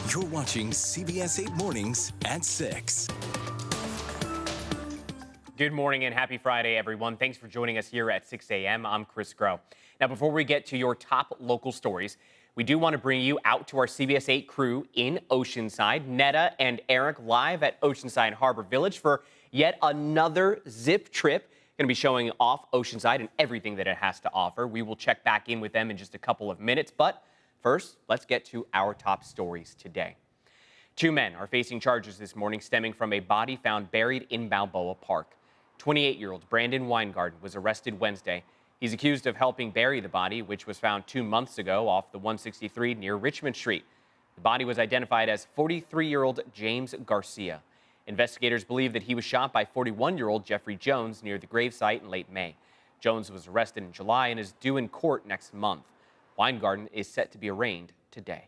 You're watching CBS 8 Mornings at 6. Good morning and happy Friday, everyone. Thanks for joining us here at 6 a.m. I'm Chris Grow. Now, before we get to your top local stories, we do want to bring you out to our CBS 8 crew in Oceanside. Netta and Eric live at Oceanside Harbor Village for yet another zip trip. Going to be showing off Oceanside and everything that it has to offer. We will check back in with them in just a couple of minutes, but first, let's get to our top stories today. 2 men are facing charges this morning stemming from a body found buried in Balboa Park. 28-year-old Brandon Weingarten was arrested Wednesday. He's accused of helping bury the body, which was found 2 months ago off the 163 near Richmond Street. The body was identified as 43-year-old James Garcia. Investigators believe that he was shot by 41-year-old Jeffrey Jones near the gravesite in late May. Jones was arrested in July and is due in court next month. Weingarten is set to be arraigned today.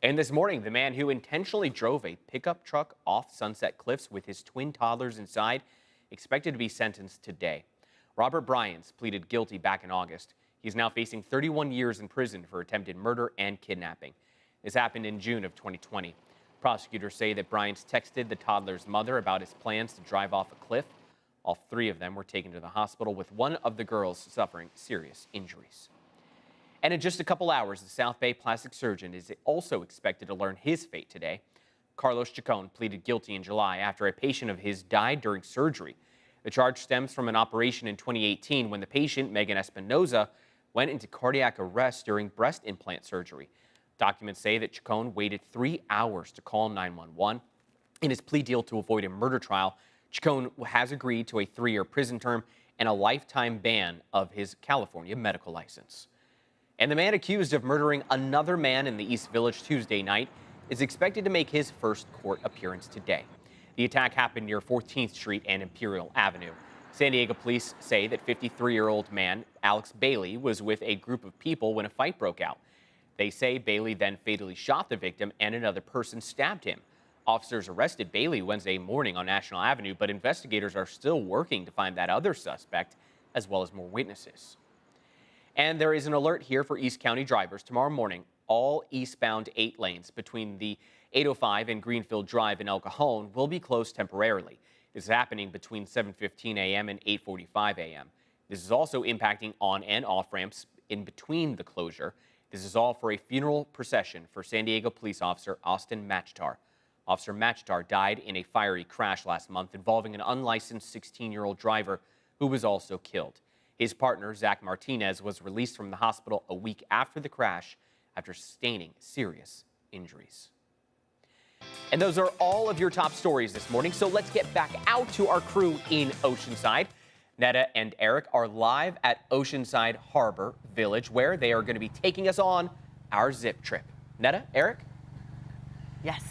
And this morning, the man who intentionally drove a pickup truck off Sunset Cliffs with his twin toddlers inside expected to be sentenced today. Robert Bryans pleaded guilty back in August. He's now facing 31 years in prison for attempted murder and kidnapping. This happened in June of 2020. Prosecutors say that Bryans texted the toddler's mother about his plans to drive off a cliff. All 3 of them were taken to the hospital, with one of the girls suffering serious injuries. And in just a couple hours, the South Bay plastic surgeon is also expected to learn his fate today. Carlos Chacon pleaded guilty in July after a patient of his died during surgery. The charge stems from an operation in 2018 when the patient, Megan Espinoza, went into cardiac arrest during breast implant surgery. Documents say that Chacon waited 3 hours to call 911. In his plea deal to avoid a murder trial, Chacon has agreed to a 3-year prison term and a lifetime ban of his California medical license. And the man accused of murdering another man in the East Village Tuesday night is expected to make his first court appearance today. The attack happened near 14th Street and Imperial Avenue. San Diego police say that 53-year-old man Alex Bailey was with a group of people when a fight broke out. They say Bailey then fatally shot the victim and another person stabbed him. Officers arrested Bailey Wednesday morning on National Avenue, but investigators are still working to find that other suspect as well as more witnesses. And there is an alert here for East County drivers. Tomorrow morning, all eastbound 8 lanes between the 805 and Greenfield Drive in El Cajon will be closed temporarily. This is happening between 7:15 a.m. and 8:45 a.m. This is also impacting on and off ramps in between the closure. This is all for a funeral procession for San Diego police officer Austin Machtar. Officer Machtar died in a fiery crash last month involving an unlicensed 16-year-old driver who was also killed. His partner, Zach Martinez, was released from the hospital a week after the crash after sustaining serious injuries. And those are all of your top stories this morning, so let's get back out to our crew in Oceanside. Netta and Eric are live at Oceanside Harbor Village, where they are going to be taking us on our zip trip. Netta, Eric? Yes.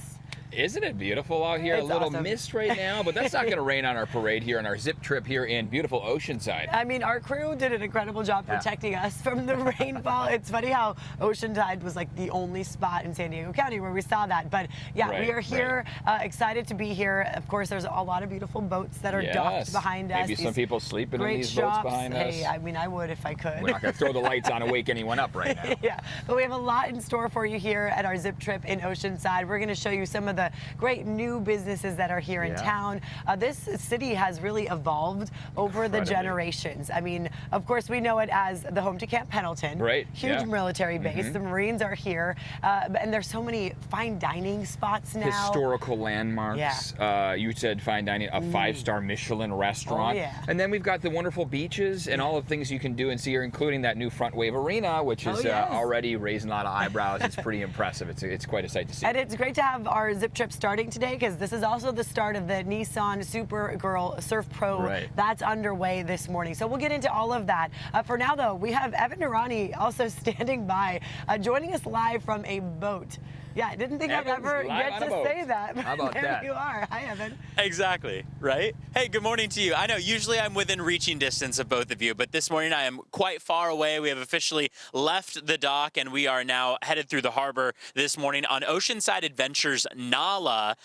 Isn't it beautiful out here? It's a little awesome. mist right now, but that's not going to rain on our parade here on our zip trip here in beautiful Oceanside. I mean, our crew did an incredible job protecting us from the rainfall. It's funny how Oceanside was like the only spot in San Diego County where we saw that. But yeah, we are here, excited to be here. Of course, there's a lot of beautiful boats that are docked behind us. Maybe some people sleeping in these shops. boats behind us. Hey, I mean, I would if I could. We're not going to throw the lights on and wake anyone up right now. Yeah, but we have a lot in store for you here at our zip trip in Oceanside. We're going to show you some of the great new businesses that are here in town. This city has really evolved over the generations. I mean, of course, we know it as the home to Camp Pendleton. Right. Huge military base. The Marines are here. And there's so many fine dining spots now. Historical landmarks. You said fine dining, a 5-star Michelin restaurant. Oh, yeah. And then we've got the wonderful beaches and all the things you can do and see here, including that new Front Wave Arena, which is already raising a lot of eyebrows. It's pretty impressive. It's quite a sight to see. And it's great to have our zip trip starting today, because this is also the start of the Nissan Supergirl Surf Pro that's underway this morning. So we'll get into all of that. For now, though, we have Evan Nurani also standing by, joining us live from a boat. Yeah, I didn't think I'd ever get to say that. How about there that? You are. Hi, Evan. Exactly, right? Hey, good morning to you. I know usually I'm within reaching distance of both of you, but this morning I am quite far away. We have officially left the dock and we are now headed through the harbor this morning on Oceanside Adventures Nala.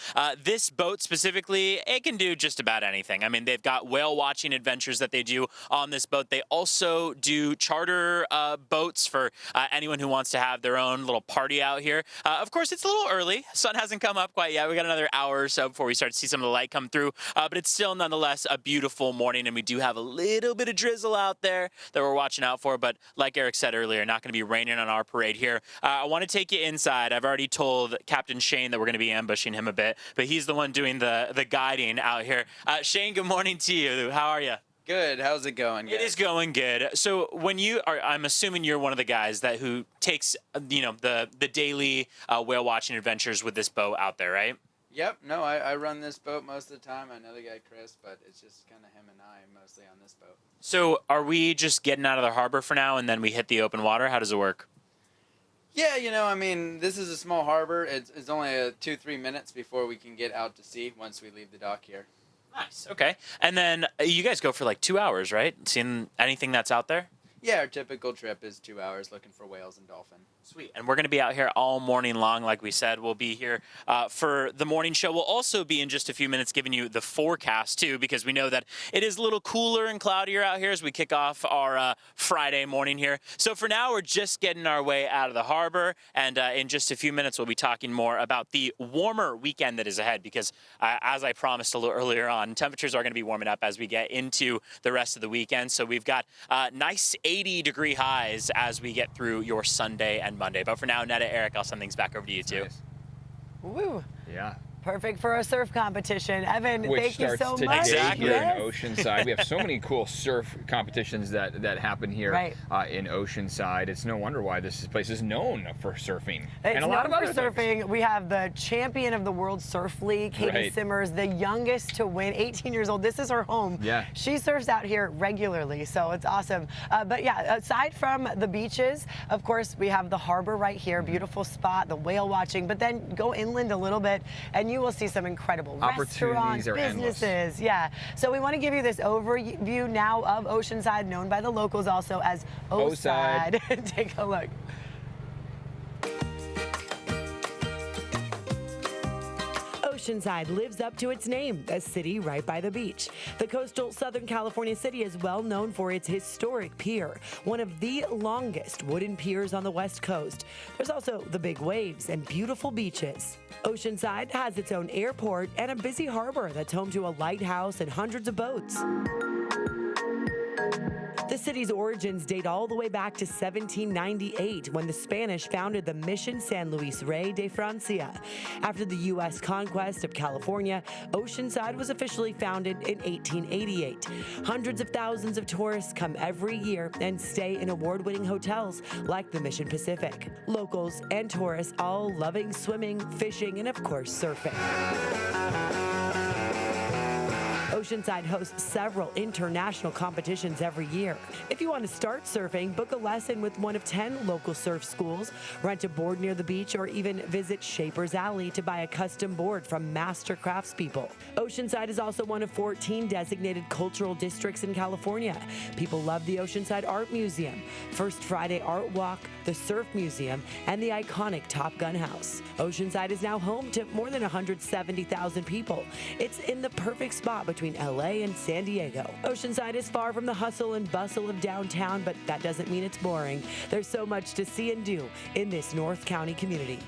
This boat specifically, it can do just about anything. I mean, they've got whale watching adventures that they do on this boat. They also do charter boats for anyone who wants to have their own little party out here. Of course, course, it's a little early. Sun hasn't come up quite yet. We got another hour or so before we start to see some of the light come through. But it's still nonetheless a beautiful morning, and we do have a little bit of drizzle out there that we're watching out for. But like Eric said earlier, not going to be raining on our parade here. I want to take you inside. I've already told Captain Shane that we're going to be ambushing him a bit, but he's the one doing the guiding out here. Shane, good morning to you. How are you? Good. How's it going, guys? It is going good. So when you are, I'm assuming you're one of the guys who takes, the daily whale watching adventures with this boat out there, right? Yep. No, I run this boat most of the time. I know the guy Chris, but it's just kind of him and I mostly on this boat. So are we just getting out of the harbor for now and then we hit the open water? How does it work? Yeah, I mean, this is a small harbor. It's only 2-3 minutes before we can get out to sea once we leave the dock here. Nice. Okay. And then you guys go for like 2 hours, right? Seeing anything that's out there? Yeah, our typical trip is 2 hours looking for whales and dolphin. Sweet. And we're going to be out here all morning long, like we said. We'll be here for the morning show. We'll also be in just a few minutes giving you the forecast, too, because we know that it is a little cooler and cloudier out here as we kick off our Friday morning here. So for now, we're just getting our way out of the harbor. And in just a few minutes, we'll be talking more about the warmer weekend that is ahead, because as I promised a little earlier on, temperatures are going to be warming up as we get into the rest of the weekend. So we've got nice 80-degree highs as we get through your Sunday and Monday. But for now, Netta, Eric, I'll send things back over to you, too. Nice. Woo. Yeah. Perfect for a surf competition. Evan, Which thank you so starts much. today Exactly. here Yes. in Oceanside. We have so many cool surf competitions that happen here Right. In Oceanside. It's no wonder why this place is known for surfing. It's and a lot of known other for things. surfing. We have the champion of the World Surf League, Katie Right. Simmers, the youngest to win, 18 years old. This is her home. Yeah. She surfs out here regularly, so it's awesome. But yeah, aside from the beaches, of course, we have the harbor right here, beautiful spot, the whale watching, but then go inland a little bit, and you will see some incredible restaurants, Opportunities are endless. businesses. Yeah. So we want to give you this overview now of Oceanside, known by the locals also as Oside. Take a look. Oceanside lives up to its name, a city right by the beach. The coastal Southern California city is well known for its historic pier, one of the longest wooden piers on the West Coast. There's also the big waves and beautiful beaches. Oceanside has its own airport and a busy harbor that's home to a lighthouse and hundreds of boats. The city's origins date all the way back to 1798, when the Spanish founded the Mission San Luis Rey de Francia. After the U.S. conquest of California, Oceanside was officially founded in 1888. Hundreds of thousands of tourists come every year and stay in award-winning hotels like the Mission Pacific. Locals and tourists all loving swimming, fishing, and of course, surfing. Oceanside hosts several international competitions every year. If you want to start surfing, book a lesson with one of 10 local surf schools, rent a board near the beach, or even visit Shaper's Alley to buy a custom board from master craftspeople. Oceanside is also one of 14 designated cultural districts in California. People love the Oceanside Art Museum, First Friday Art Walk, the Surf Museum, and the iconic Top Gun House. Oceanside is now home to more than 170,000 people. It's in the perfect spot between LA and San Diego. Oceanside is far from the hustle and bustle of downtown, but that doesn't mean it's boring. There's so much to see and do in this North County community.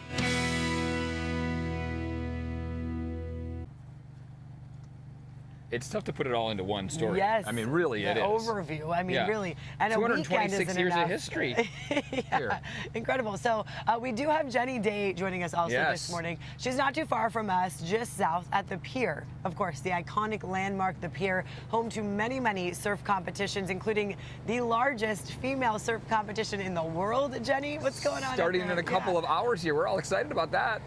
It's tough to put it all into one story. Yes. I mean, really, it is. Overview. I mean, Yeah. really. And a weekend 226 isn't years enough. of history. Yeah, here. incredible. So we do have Jenny Day joining us also Yes. this morning. She's not too far from us, just south at the pier. Of course, the iconic landmark, the pier, home to many, many surf competitions, including the largest female surf competition in the world. Jenny, what's going on? Starting in a couple of hours here. We're all excited about that.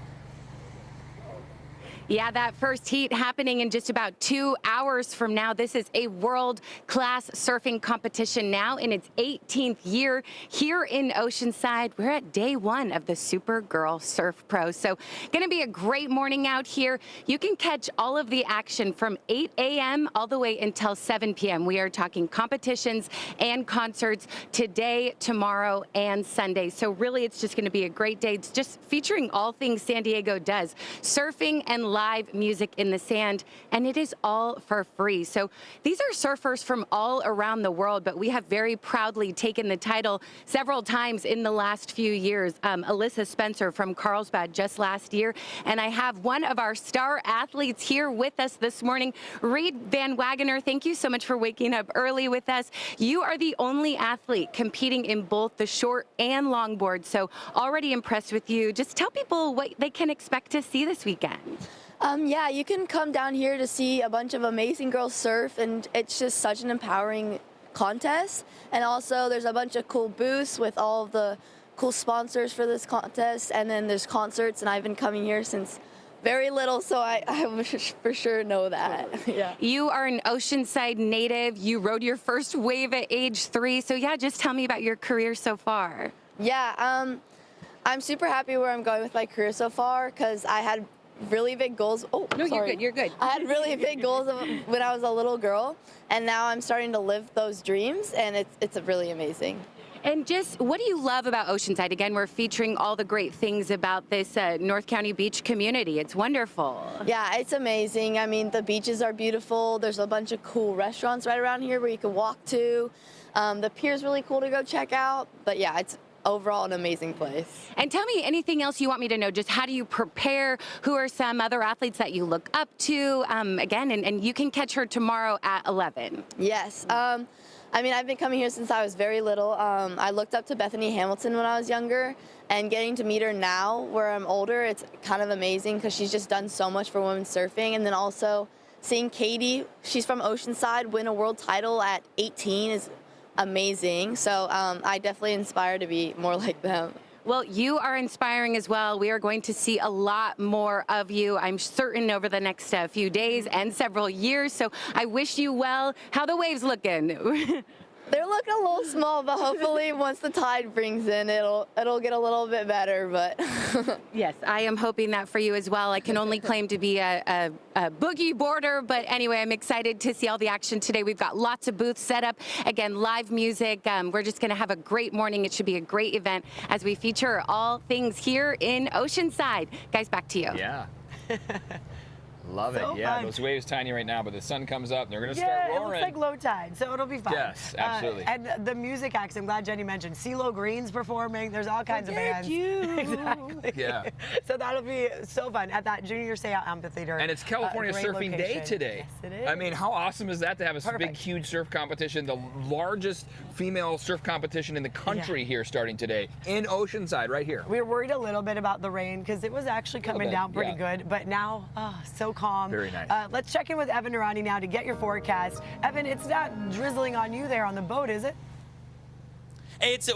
Yeah, that first heat happening in just about 2 hours from now. This is a world-class surfing competition now in its 18th year here in Oceanside. We're at day one of the Supergirl Surf Pro. So going to be a great morning out here. You can catch all of the action from 8 a.m. all the way until 7 p.m. We are talking competitions and concerts today, tomorrow, and Sunday. So really, it's just going to be a great day. It's just featuring all things San Diego does. Surfing and live music in the sand, and it is all for free. So these are surfers from all around the world, but we have very proudly taken the title several times in the last few years. Alyssa Spencer from Carlsbad just last year, and I have one of our star athletes here with us this morning, Reed Van Wagener. Thank you so much for waking up early with us. You are the only athlete competing in both the short and longboard, so already impressed with you. Just tell people what they can expect to see this weekend. Yeah, you can come down here to see a bunch of amazing girls surf, and it's just such an empowering contest. And also there's a bunch of cool booths with all of the cool sponsors for this contest, and then there's concerts, and I've been coming here since very little, so I for sure know that. Yeah. You are an Oceanside native. You rode your first wave at age 3, so yeah, just tell me about your career so far. Yeah, I'm super happy where I'm going with my career so far, because I had really big goals. Oh, no, sorry. You're good. I had really big goals when I was a little girl, and now I'm starting to live those dreams, and it's really amazing. And just what do you love about Oceanside? Again, we're featuring all the great things about this North County beach community. It's wonderful. Yeah, it's amazing. I mean, the beaches are beautiful. There's a bunch of cool restaurants right around here where you can walk to. The pier's really cool to go check out. But yeah, it's overall an amazing place. And tell me anything else you want me to know. Just how do you prepare? Who are some other athletes that you look up to? Again, and you can catch her tomorrow at 11. Yes. I mean, I've been coming here since I was very little. I looked up to Bethany Hamilton when I was younger, and getting to meet her now where I'm older, it's kind of amazing because she's just done so much for women's surfing. And then also seeing Katie, she's from Oceanside, win a world title at 18 is amazing. So I definitely inspire to be more like them. Well, you are inspiring as well. We are going to see a lot more of you, I'm certain, over the next few days and several years. So I wish you well. How the waves looking? They're looking a little small, but hopefully once the tide brings in, it'll get a little bit better. But yes, I am hoping that for you as well. I can only claim to be a boogie boarder, but anyway, I'm excited to see all the action today. We've got lots of booths set up. Again, live music. We're just going to have a great morning. It should be a great event as we feature all things here in Oceanside. Guys, back to you. Yeah. Love So it. Yeah, fun. those waves tiny right now, but the sun comes up and they're going to start roaring. It looks like low tide, so it'll be fun. Yes, absolutely. And the music acts, I'm glad Jenny mentioned. CeeLo Green's performing. There's all kinds of bands. Exactly. Yeah. So that'll be so fun at that Junior Seau Amphitheater. And it's California Great Surfing Day location. today. Yes, it is. I mean, how awesome is that to have a big, Perfect. huge surf competition, the largest female surf competition in the country here starting today in Oceanside, right here. We were worried a little bit about the rain because it was actually coming down pretty yeah. good, but now, so calm. Very nice. Let's check in with Evan Narani now to get your forecast. Evan, it's not drizzling on you there on the boat, is it?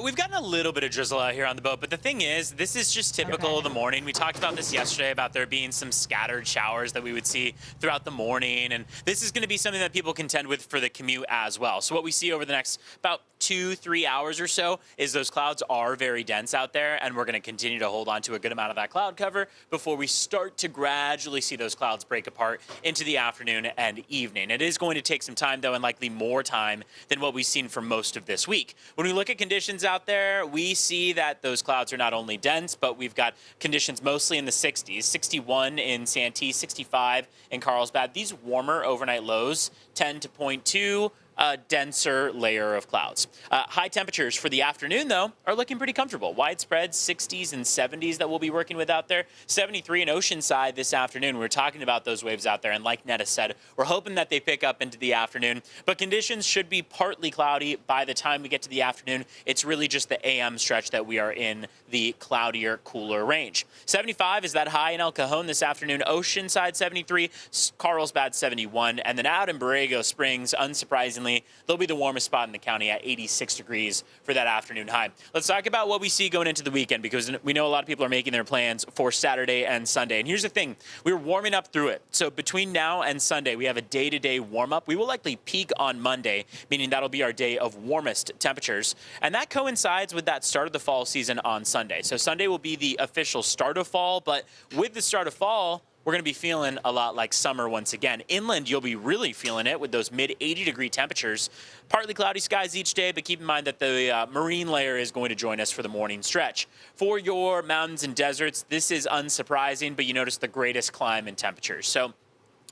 We've gotten a little bit of drizzle out here on the boat, but the thing is, this is just typical of the morning. We talked about this yesterday about there being some scattered showers that we would see throughout the morning, and this is going to be something that people contend with for the commute as well. So what we see over the next about 2-3 hours or so is those clouds are very dense out there, and we're going to continue to hold on to a good amount of that cloud cover before we start to gradually see those clouds break apart into the afternoon and evening. It is going to take some time, though, and likely more time than what we've seen for most of this week. When we look at conditions out there, we see that those clouds are not only dense, but we've got conditions mostly in the 60s, 61 in Santee, 65 in Carlsbad. These warmer overnight lows tend to point to a denser layer of clouds. High temperatures for the afternoon, though, are looking pretty comfortable. Widespread 60s and 70s that we'll be working with out there. 73 in Oceanside this afternoon. We're talking about those waves out there, and like Netta said, we're hoping that they pick up into the afternoon. But conditions should be partly cloudy by the time we get to the afternoon. It's really just the AM stretch that we are in the cloudier, cooler range. 75 is that high in El Cajon this afternoon. Oceanside 73, Carlsbad 71, and then out in Borrego Springs, unsurprisingly, they'll be the warmest spot in the county at 86 degrees for that afternoon high. Let's talk about what we see going into the weekend, because we know a lot of people are making their plans for Saturday and Sunday. And here's the thing, we're warming up through it. So between now and Sunday, we have a day-to-day warm-up. We will likely peak on Monday, meaning that'll be our day of warmest temperatures. And that coincides with that start of the fall season on Sunday. So Sunday will be the official start of fall, but with the start of fall, we're going to be feeling a lot like summer once again. Inland, you'll be really feeling it with those mid-80-degree temperatures. Partly cloudy skies each day, but keep in mind that the marine layer is going to join us for the morning stretch. For your mountains and deserts, this is unsurprising, but you notice the greatest climb in temperatures. So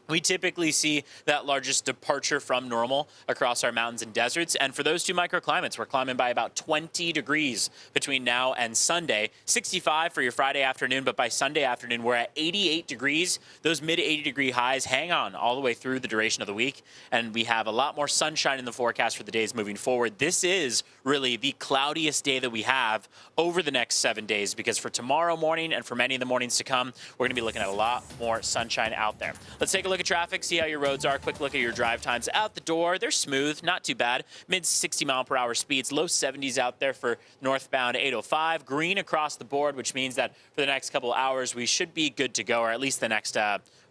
we typically see that largest departure from normal across our mountains and deserts. And for those two microclimates, we're climbing by about 20 degrees between now and Sunday. 65 for your Friday afternoon, but by Sunday afternoon, we're at 88 degrees. Those mid 80-degree highs hang on all the way through the duration of the week. And we have a lot more sunshine in the forecast for the days moving forward. This is really the cloudiest day that we have over the next 7 days, because for tomorrow morning and for many of the mornings to come, we're going to be looking at a lot more sunshine out there. Let's take a look at traffic, see how your roads are. Quick look at your drive times out the door. They're smooth, not too bad. Mid 60 mile per hour speeds, low 70s out there for northbound 805. Green across the board, which means that for the next couple of hours, we should be good to go, or at least the next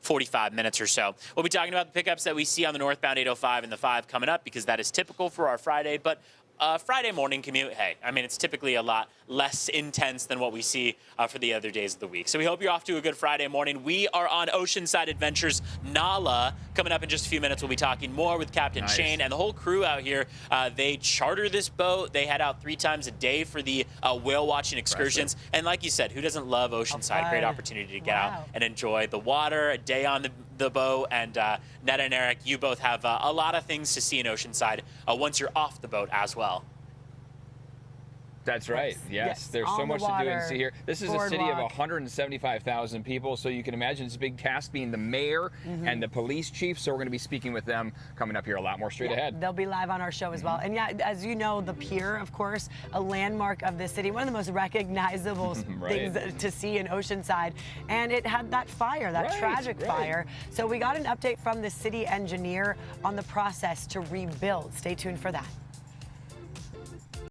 45 minutes or so. We'll be talking about the pickups that we see on the northbound 805 and the 5 coming up, because that is typical for our Friday. But Friday morning commute, hey, I mean, it's typically a lot less intense than what we see for the other days of the week. So we hope you're off to a good Friday morning. We are on Oceanside Adventures Nala. Coming up in just a few minutes, we'll be talking more with Captain Shane and the whole crew out here. They charter this boat. They head out 3 times a day for the whale watching excursions. And like you said, who doesn't love Oceanside? Great opportunity to get out and enjoy the water, a day on the boat. And Netta and Eric, you both have a lot of things to see in Oceanside once you're off the boat as well. That's right. Yes, there's so much to do and see here. This is a city of 175,000 people, so you can imagine it's a big task being the mayor and the police chief. So we're going to be speaking with them coming up here a lot more straight ahead. They'll be live on our show as well. And yeah, as you know, the pier, of course, a landmark of the city, one of the most recognizable things to see in Oceanside. And it had that fire, that tragic fire. So we got an update from the city engineer on the process to rebuild. Stay tuned for that.